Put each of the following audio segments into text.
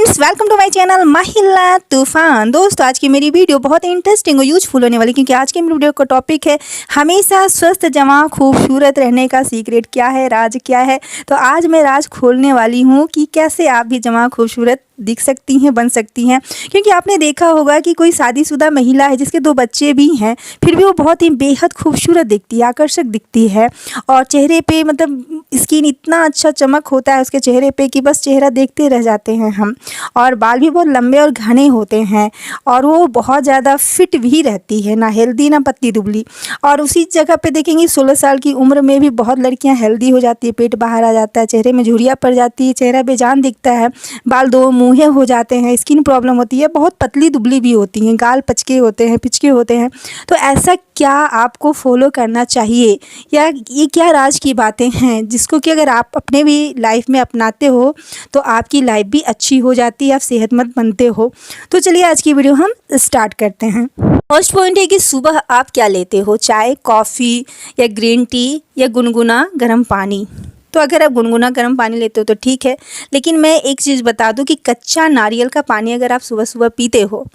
Guys, welcome to my channel Mahila Toofan. दोस्तों, आज की मेरी वीडियो बहुत इंटरेस्टिंग और यूजफुल होने वाली, क्योंकि आज की मेरी वीडियो का टॉपिक है हमेशा स्वस्थ जवां खूबसूरत रहने का सीक्रेट क्या है, राज क्या है। तो आज मैं राज खोलने वाली हूँ कि कैसे आप भी जवां खूबसूरत दिख सकती हैं, बन सकती हैं। क्योंकि आपने देखा होगा कि कोई शादीशुदा महिला है जिसके 2 बच्चे भी हैं, फिर भी वो बहुत ही बेहद खूबसूरत दिखती है, आकर्षक दिखती है। और चेहरे पे मतलब स्किन इतना अच्छा चमक होता है उसके चेहरे पे कि बस चेहरा देखते रह जाते हैं हम। और बाल भी बहुत लंबे और घने होते हैं, और वो बहुत ज़्यादा फिट भी रहती है, ना हेल्दी ना पतली दुबली। और उसी जगह पे देखेंगे 16 साल की उम्र में भी बहुत लड़कियां हेल्दी हो जाती है, पेट बाहर आ जाता है, चेहरे में झुर्रियाँ पड़ जाती है, चेहरा बेजान दिखता है, बाल 2 मुँहे हो जाते हैं, स्किन प्रॉब्लम होती है, बहुत पतली दुबली भी होती हैं, गाल पचके होते हैं, पिचके होते हैं। तो ऐसा क्या आपको फॉलो करना चाहिए, या ये क्या राज की बातें हैं जिसको कि अगर आप अपने भी लाइफ में अपनाते हो तो आपकी लाइफ भी अच्छी हो जाती है, आप सेहतमंद बनते हो। तो चलिए आज की वीडियो हम स्टार्ट करते हैं। फर्स्ट पॉइंट है कि सुबह आप क्या लेते हो, चाय, कॉफ़ी या ग्रीन टी या गुनगुना गर्म पानी। तो अगर आप गुनगुना गर्म पानी लेते हो तो ठीक है, लेकिन मैं एक चीज़ बता दूं कि कच्चा नारियल का पानी अगर आप सुबह सुबह पीते हो,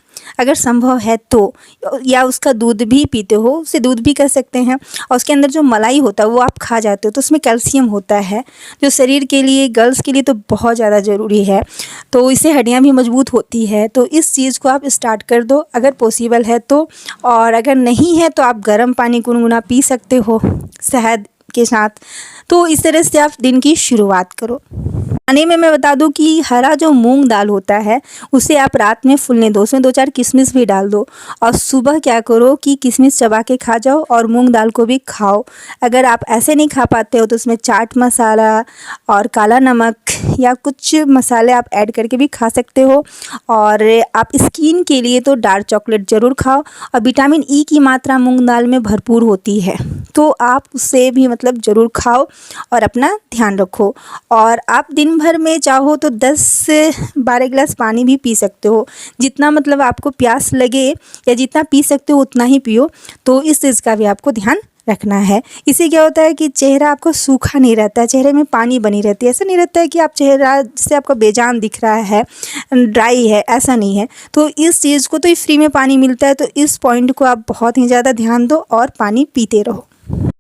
अगर संभव है तो, या उसका दूध भी पीते हो, उसे दूध भी कर सकते हैं, और उसके अंदर जो मलाई होता है वो आप खा जाते हो, तो उसमें कैल्शियम होता है जो शरीर के लिए, गर्ल्स के लिए तो बहुत ज़्यादा ज़रूरी है। तो इससे हड्डियाँ भी मजबूत होती है। तो इस चीज़ को आप स्टार्ट कर दो अगर पॉसिबल है तो। और अगर नहीं है तो आप गर्म पानी गुनगुना पी सकते हो शहद के साथ। तो इस तरह से आप दिन की शुरुआत करो। खाने में मैं बता दूं कि हरा जो मूंग दाल होता है उसे आप रात में फूलने दो, उसमें 2-4 किशमिश भी डाल दो, और सुबह क्या करो कि किशमिश चबा के खा जाओ और मूंग दाल को भी खाओ। अगर आप ऐसे नहीं खा पाते हो तो उसमें चाट मसाला और काला नमक या कुछ मसाले आप ऐड करके भी खा सकते हो। और आप स्किन के लिए तो डार्क चॉकलेट ज़रूर खाओ, और विटामिन ई की मात्रा मूंग दाल में भरपूर होती है, तो आप उसे भी मतलब ज़रूर खाओ और अपना ध्यान रखो। और आप दिन भर में चाहो तो 10 से 12 गिलास पानी भी पी सकते हो, जितना मतलब आपको प्यास लगे या जितना पी सकते हो उतना ही पियो। तो इस चीज़ का भी आपको ध्यान रखना है। इससे क्या होता है कि चेहरा आपको सूखा नहीं रहता है, चेहरे में पानी बनी रहती है। ऐसा नहीं रहता है कि आप चेहरा जिससे आपका बेजान दिख रहा है, ड्राई है, ऐसा नहीं है। तो इस चीज़ को तो फ्री में पानी मिलता है, तो इस पॉइंट को आप बहुत ही ज़्यादा ध्यान दो और पानी पीते रहो।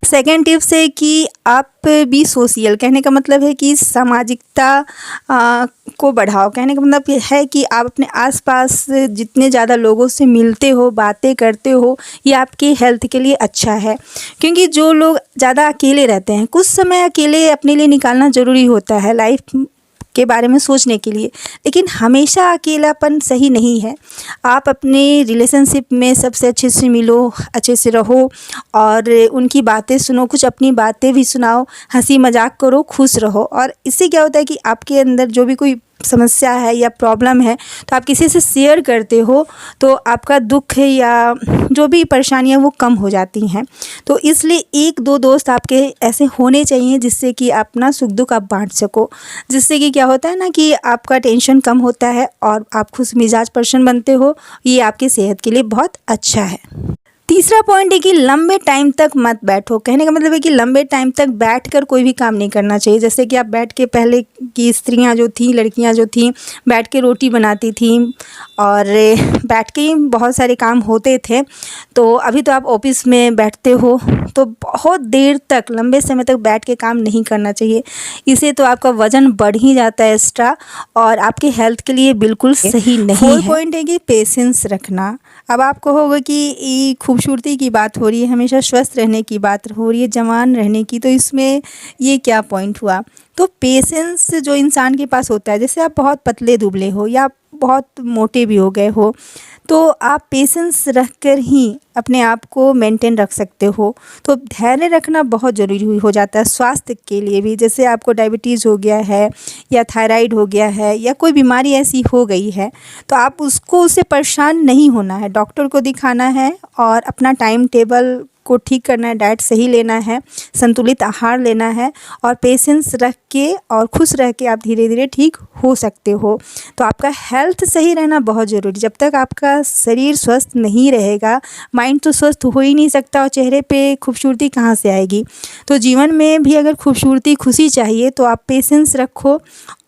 सेकेंड टिप्स है कि आप भी सोशल, कहने का मतलब है कि सामाजिकता को बढ़ाओ। कहने का मतलब ये है कि आप अपने आसपास जितने ज़्यादा लोगों से मिलते हो, बातें करते हो, ये आपके हेल्थ के लिए अच्छा है। क्योंकि जो लोग ज़्यादा अकेले रहते हैं, कुछ समय अकेले अपने लिए निकालना ज़रूरी होता है लाइफ के बारे में सोचने के लिए, लेकिन हमेशा अकेलापन सही नहीं है। आप अपने रिलेशनशिप में सबसे अच्छे से मिलो, अच्छे से रहो, और उनकी बातें सुनो, कुछ अपनी बातें भी सुनाओ, हंसी मजाक करो, खुश रहो। और इससे क्या होता है कि आपके अंदर जो भी कोई समस्या है या प्रॉब्लम है तो आप किसी से शेयर करते हो तो आपका दुख है या जो भी परेशानियां वो कम हो जाती हैं। तो इसलिए 1-2 दोस्त आपके ऐसे होने चाहिए जिससे कि अपना सुख दुख आप बांट सको, जिससे कि क्या होता है ना कि आपका टेंशन कम होता है और आप खुश मिजाज पर्सन बनते हो। ये आपकी सेहत के लिए बहुत अच्छा है। तीसरा पॉइंट है कि लंबे टाइम तक मत बैठो। कहने का मतलब है कि लंबे टाइम तक बैठकर कोई भी काम नहीं करना चाहिए। जैसे कि आप बैठ के, पहले की स्त्रियां जो थीं, लड़कियां जो थीं, बैठ के रोटी बनाती थीं और बैठ के ही बहुत सारे काम होते थे। तो अभी तो आप ऑफिस में बैठते हो, तो बहुत देर तक, लंबे समय तक बैठ के काम नहीं करना चाहिए। इसे तो आपका वज़न बढ़ ही जाता है एक्स्ट्रा, और आपके हेल्थ के लिए बिल्कुल सही नहीं है। 4 पॉइंट है कि पेशेंस रखना। अब आप कहोगे कि ये खूबसूरती की बात हो रही है, हमेशा स्वस्थ रहने की बात हो रही है, जवान रहने की, तो इसमें ये क्या पॉइंट हुआ। तो पेशेंस जो इंसान के पास होता है, जैसे आप बहुत पतले दुबले हो या बहुत मोटे भी हो गए हो, तो आप पेशेंस रखकर ही अपने आप को मेंटेन रख सकते हो। तो धैर्य रखना बहुत ज़रूरी हो जाता है स्वास्थ्य के लिए भी। जैसे आपको डायबिटीज़ हो गया है या थायराइड हो गया है या कोई बीमारी ऐसी हो गई है, तो आप उससे परेशान नहीं होना है, डॉक्टर को दिखाना है और अपना टाइम टेबल को ठीक करना है, डाइट सही लेना है, संतुलित आहार लेना है और पेशेंस रख के और खुश रह के आप धीरे धीरे ठीक हो सकते हो। तो आपका हेल्थ सही रहना बहुत ज़रूरी। जब तक आपका शरीर स्वस्थ नहीं रहेगा, माइंड तो स्वस्थ हो ही नहीं सकता और चेहरे पे खूबसूरती कहाँ से आएगी। तो जीवन में भी अगर खूबसूरती, खुशी चाहिए तो आप पेशेंस रखो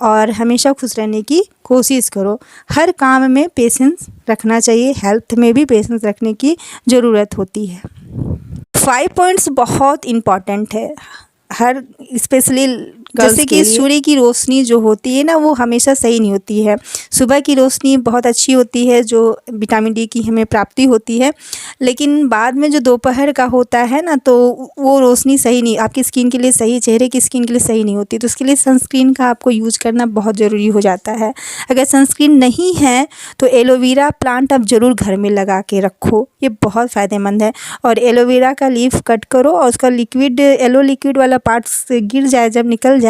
और हमेशा खुश रहने की कोशिश करो। हर काम में पेशेंस रखना चाहिए, हेल्थ में भी पेशेंस रखने की ज़रूरत होती है। 5 पॉइंट्स बहुत इम्पॉर्टेंट है हर, स्पेशली जैसे कि सूर्य की रोशनी जो होती है ना, वो हमेशा सही नहीं होती है। सुबह की रोशनी बहुत अच्छी होती है, जो विटामिन डी की हमें प्राप्ति होती है, लेकिन बाद में जो दोपहर का होता है ना, तो वो रोशनी सही नहीं, आपकी स्किन के लिए सही, चेहरे की स्किन के लिए सही नहीं होती। तो उसके लिए सनस्क्रीन का आपको यूज करना बहुत ज़रूरी हो जाता है। अगर सनस्क्रीन नहीं है तो एलोवेरा प्लांट आप ज़रूर घर में लगा के रखो, ये बहुत फ़ायदेमंद है। और एलोवेरा का लीफ कट करो और उसका लिक्विड, येलो लिक्विड वाला पार्ट्स गिर जाए, जब निकल जाए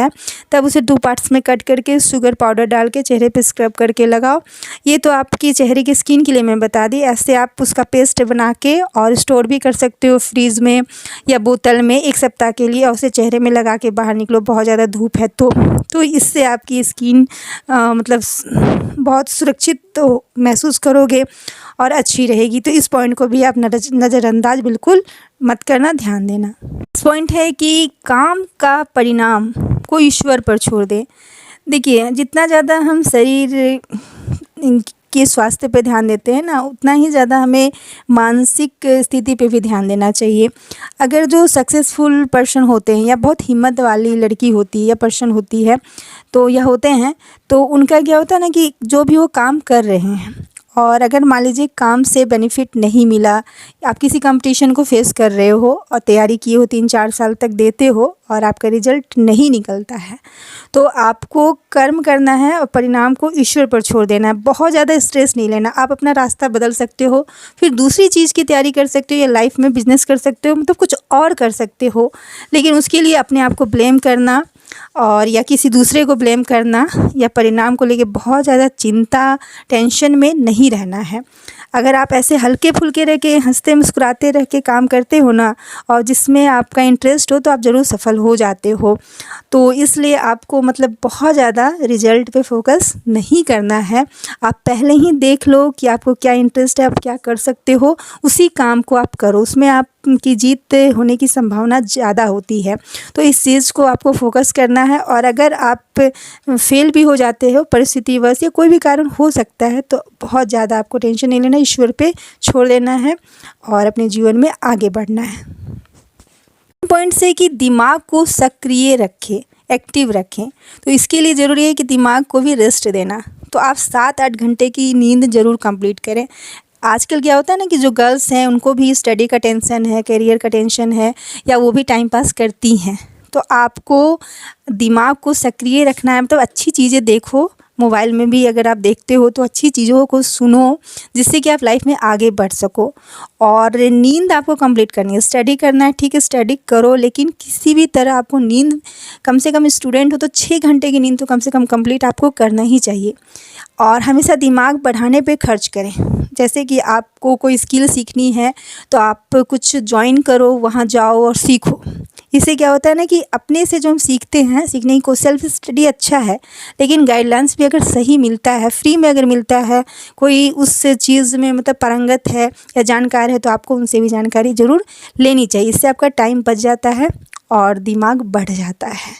तब उसे 2 पार्ट्स में कट करके शुगर पाउडर डाल के चेहरे पे स्क्रब करके लगाओ। ये तो आपकी चेहरे की स्किन के लिए मैं बता दी। ऐसे आप उसका पेस्ट बना के और स्टोर भी कर सकते हो फ्रीज़ में या बोतल में 1 सप्ताह के लिए, और उसे चेहरे में लगा के बाहर निकलो, बहुत ज़्यादा धूप है तो इससे आपकी स्किन मतलब बहुत सुरक्षित तो महसूस करोगे और अच्छी रहेगी। तो इस पॉइंट को भी आप नज़रअंदाज बिल्कुल मत करना, ध्यान देना। इस पॉइंट है कि काम का परिणाम को ईश्वर पर छोड़ दें। देखिए, जितना ज़्यादा हम शरीर के स्वास्थ्य पे ध्यान देते हैं ना, उतना ही ज़्यादा हमें मानसिक स्थिति पे भी ध्यान देना चाहिए। अगर जो सक्सेसफुल पर्सन होते हैं या बहुत हिम्मत वाली लड़की होती है या पर्सन होती है तो या होते हैं, तो उनका क्या होता है ना कि जो भी वो काम कर रहे हैं और अगर मान लीजिए काम से बेनिफिट नहीं मिला, आप किसी कंपटीशन को फेस कर रहे हो और तैयारी किए हो, 3-4 साल तक देते हो और आपका रिजल्ट नहीं निकलता है, तो आपको कर्म करना है और परिणाम को ईश्वर पर छोड़ देना है। बहुत ज़्यादा स्ट्रेस नहीं लेना। आप अपना रास्ता बदल सकते हो, फिर दूसरी चीज़ की तैयारी कर सकते हो या लाइफ में बिजनेस कर सकते हो, मतलब कुछ और कर सकते हो, लेकिन उसके लिए अपने आप को ब्लेम करना और या किसी दूसरे को ब्लेम करना या परिणाम को लेके बहुत ज़्यादा चिंता, टेंशन में नहीं रहना है। अगर आप ऐसे हल्के फुल्के रह के, हंसते मुस्कुराते रह के काम करते हो ना, और जिसमें आपका इंटरेस्ट हो, तो आप ज़रूर सफल हो जाते हो। तो इसलिए आपको मतलब बहुत ज़्यादा रिजल्ट पे फोकस नहीं करना है। आप पहले ही देख लो कि आपको क्या इंटरेस्ट है, आप क्या कर सकते हो, उसी काम को आप करो, उसमें आपकी जीत होने की संभावना ज़्यादा होती है। तो इस चीज़ को आपको फोकस करना है। और अगर आप फेल भी हो जाते हो, परिस्थितिवश या कोई भी कारण हो सकता है, तो बहुत ज़्यादा आपको टेंशन नहीं लेना, ईश्वर पे छोड़ देना है और अपने जीवन में आगे बढ़ना है। पॉइंट से कि दिमाग को सक्रिय रखें, एक्टिव रखें। तो इसके लिए ज़रूरी है कि दिमाग को भी रेस्ट देना। तो आप 7-8 घंटे की नींद ज़रूर कंप्लीट करें। आजकल क्या होता है ना कि जो गर्ल्स हैं उनको भी स्टडी का टेंशन है, करियर का टेंशन है, या वो भी टाइम पास करती हैं। तो आपको दिमाग को सक्रिय रखना है, मतलब अच्छी चीज़ें देखो, मोबाइल में भी अगर आप देखते हो तो अच्छी चीज़ों को सुनो, जिससे कि आप लाइफ में आगे बढ़ सको। और नींद आपको कंप्लीट करनी है। स्टडी करना है, ठीक है, स्टडी करो, लेकिन किसी भी तरह आपको नींद, कम से कम स्टूडेंट हो तो 6 घंटे की नींद तो कम से कम कंप्लीट आपको करना ही चाहिए। और हमेशा दिमाग बढ़ाने पे खर्च करें। जैसे कि आपको कोई स्किल सीखनी है तो आप कुछ ज्वाइन करो, वहाँ जाओ और सीखो। इससे क्या होता है ना कि अपने से जो हम सीखते हैं, सीखने को सेल्फ स्टडी अच्छा है, लेकिन गाइडलाइंस भी अगर सही मिलता है, फ्री में अगर मिलता है, कोई उस चीज़ में मतलब पारंगत है या जानकार है, तो आपको उनसे भी जानकारी ज़रूर लेनी चाहिए। इससे आपका टाइम बच जाता है और दिमाग बढ़ जाता है।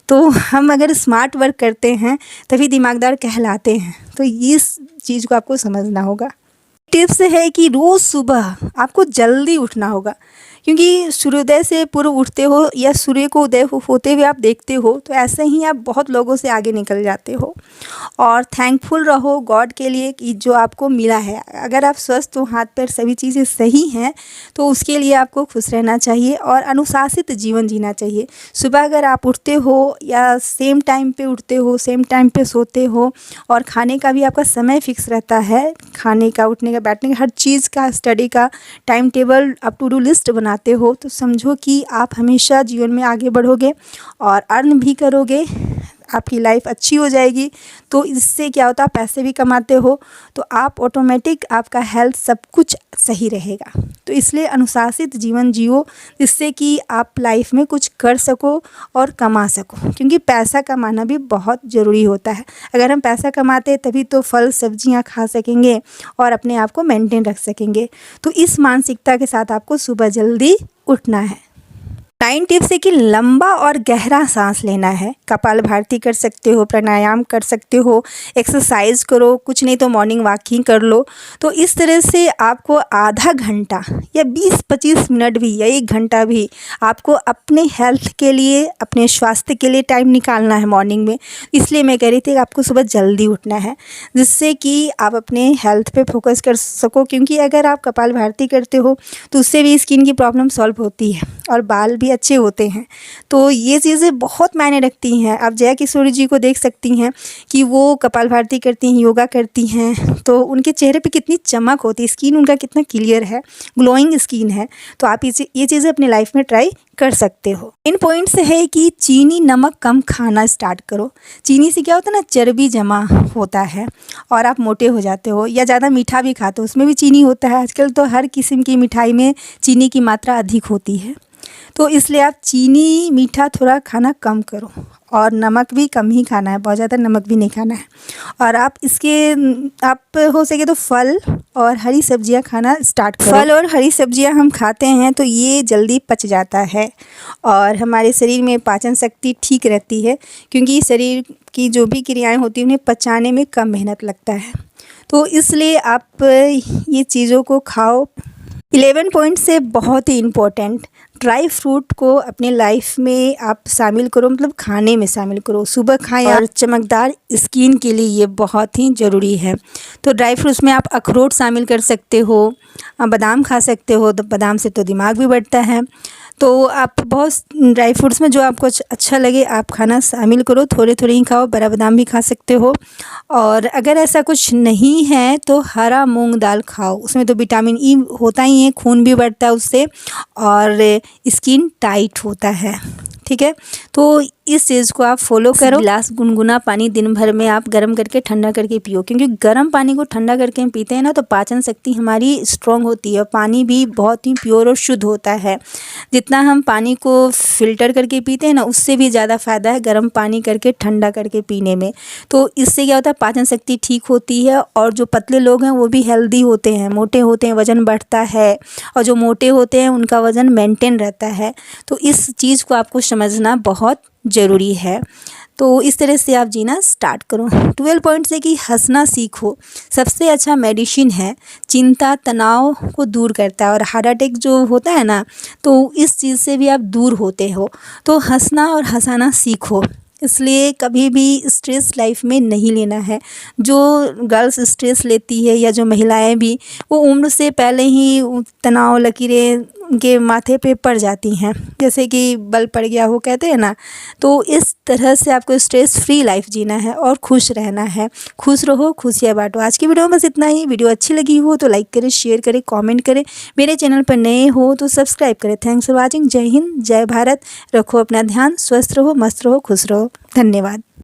तो हम अगर स्मार्ट वर्क करते हैं तभी दिमागदार कहलाते हैं। तो इस चीज़ को आपको समझना होगा। टिप्स है कि रोज़ सुबह आपको जल्दी उठना होगा, क्योंकि सूर्योदय से पूर्व उठते हो या सूर्य को उदय होते हुए आप देखते हो, तो ऐसे ही आप बहुत लोगों से आगे निकल जाते हो। और थैंकफुल रहो गॉड के लिए कि जो आपको मिला है। अगर आप स्वस्थ हो, हाथ पैर सभी चीज़ें सही हैं, तो उसके लिए आपको खुश रहना चाहिए और अनुशासित जीवन जीना चाहिए। सुबह अगर आप उठते हो या सेम टाइम पे उठते हो, सेम टाइम पे सोते हो, और खाने का भी आपका समय फिक्स रहता है, खाने का, उठने का, बैठने का, हर चीज़ का, स्टडी का टाइम टेबल, आप टू डू लिस्ट बनाते हो, तो समझो कि आप हमेशा जीवन में आगे बढ़ोगे और अर्न भी करोगे, आपकी लाइफ अच्छी हो जाएगी। तो इससे क्या होता है, पैसे भी कमाते हो तो आप ऑटोमेटिक आपका हेल्थ सब कुछ सही रहेगा। तो इसलिए अनुशासित जीवन जियो, जिससे कि आप लाइफ में कुछ कर सको और कमा सको, क्योंकि पैसा कमाना भी बहुत ज़रूरी होता है। अगर हम पैसा कमाते हैं तभी तो फल सब्जियां खा सकेंगे और अपने आप को मेंटेन रख सकेंगे। तो इस मानसिकता के साथ आपको सुबह जल्दी उठना है। 9 टिप्स है कि लंबा और गहरा सांस लेना है। कपालभाति कर सकते हो, प्राणायाम कर सकते हो, एक्सरसाइज करो, कुछ नहीं तो मॉर्निंग वॉकिंग कर लो। तो इस तरह से आपको आधा घंटा या 20-25 मिनट भी या 1 घंटा भी आपको अपने हेल्थ के लिए, अपने स्वास्थ्य के लिए टाइम निकालना है मॉर्निंग में। इसलिए मैं कह रही थी कि आपको सुबह जल्दी उठना है, जिससे कि आप अपने हेल्थ पे फोकस कर सको। क्योंकि अगर आप कपालभाति करते हो तो उससे भी स्किन की प्रॉब्लम सॉल्व होती है और बाल भी अच्छे होते हैं। तो ये चीज़ें बहुत मायने रखती हैं। आप जया किशोरी जी को देख सकती हैं कि वो कपालभाति करती हैं, योगा करती हैं, तो उनके चेहरे पे कितनी चमक होती है, स्किन उनका कितना क्लियर है, ग्लोइंग स्किन है। तो आप ये चीज़ें अपनी लाइफ में ट्राई कर सकते हो। इन पॉइंट्स है कि चीनी नमक कम खाना स्टार्ट करो। चीनी से क्या होता है ना, चर्बी जमा होता है और आप मोटे हो जाते हो। या ज़्यादा मीठा भी खाते हो, उसमें भी चीनी होता है। आजकल तो हर किस्म की मिठाई में चीनी की मात्रा अधिक होती है। तो इसलिए आप चीनी मीठा थोड़ा खाना कम करो और नमक भी कम ही खाना है, बहुत ज़्यादा नमक भी नहीं खाना है। और आप हो सके तो फल और हरी सब्जियां खाना स्टार्ट करो। फल और हरी सब्जियां हम खाते हैं तो ये जल्दी पच जाता है और हमारे शरीर में पाचन शक्ति ठीक रहती है, क्योंकि शरीर की जो भी क्रियाएं होती हैं उन्हें पचाने में कम मेहनत लगता है। तो इसलिए आप ये चीज़ों को खाओ। 11 पॉइंट से बहुत ही इम्पोर्टेंट, ड्राई फ्रूट को अपने लाइफ में आप शामिल करो, मतलब खाने में शामिल करो। सुबह खाएं और चमकदार स्किन के लिए ये बहुत ही ज़रूरी है। तो ड्राई फ्रूट्स में आप अखरोट शामिल कर सकते हो, बादाम खा सकते हो, तो बादाम से तो दिमाग भी बढ़ता है। तो आप बहुत ड्राई फ्रूट्स में जो आपको अच्छा लगे आप खाना शामिल करो, थोड़े थोड़े ही खाओ। बड़ा बादाम भी खा सकते हो। और अगर ऐसा कुछ नहीं है तो हरा मूंग दाल खाओ, उसमें तो विटामिन ई होता ही है, खून भी बढ़ता है उससे और स्किन टाइट होता है। ठीक है, तो इस चीज़ को आप फॉलो करो। गिलास गुनगुना पानी दिन भर में आप गर्म करके ठंडा करके पियो, क्योंकि गर्म पानी को ठंडा करके हम पीते हैं ना तो पाचन शक्ति हमारी स्ट्रॉन्ग होती है। पानी भी बहुत ही प्योर और शुद्ध होता है। जितना हम पानी को फ़िल्टर करके पीते हैं ना, उससे भी ज़्यादा फ़ायदा है गर्म पानी करके ठंडा करके पीने में। तो इससे क्या होता है, पाचन शक्ति ठीक होती है और जो पतले लोग हैं वो भी हेल्दी होते हैं, मोटे होते हैं, वज़न बढ़ता है, और जो मोटे होते हैं उनका वज़न मेंटेन रहता है। तो इस चीज़ को आपको समझना बहुत ज़रूरी है। तो इस तरह से आप जीना स्टार्ट करो। 12 पॉइंट से कि हंसना सीखो, सबसे अच्छा मेडिसिन है। चिंता तनाव को दूर करता है और हार्ट अटैक जो होता है ना, तो इस चीज़ से भी आप दूर होते हो। तो हंसना और हंसाना सीखो। इसलिए कभी भी स्ट्रेस लाइफ में नहीं लेना है। जो गर्ल्स स्ट्रेस लेती है या जो महिलाएं भी, वो उम्र से पहले ही तनाव लकीरें उनके माथे पे पड़ जाती हैं, जैसे कि बल पड़ गया हो कहते हैं ना। तो इस तरह से आपको स्ट्रेस फ्री लाइफ जीना है और खुश रहना है। खुश रहो, खुशियाँ बांटो। आज की वीडियो में बस इतना ही। वीडियो अच्छी लगी हो तो लाइक करें, शेयर करें, कमेंट करें। मेरे चैनल पर नए हो तो सब्सक्राइब करें। Thanks for watching. जय हिंद, जय भारत। रखो अपना ध्यान, स्वस्थ रहो, मस्त रहो, खुश रहो। धन्यवाद।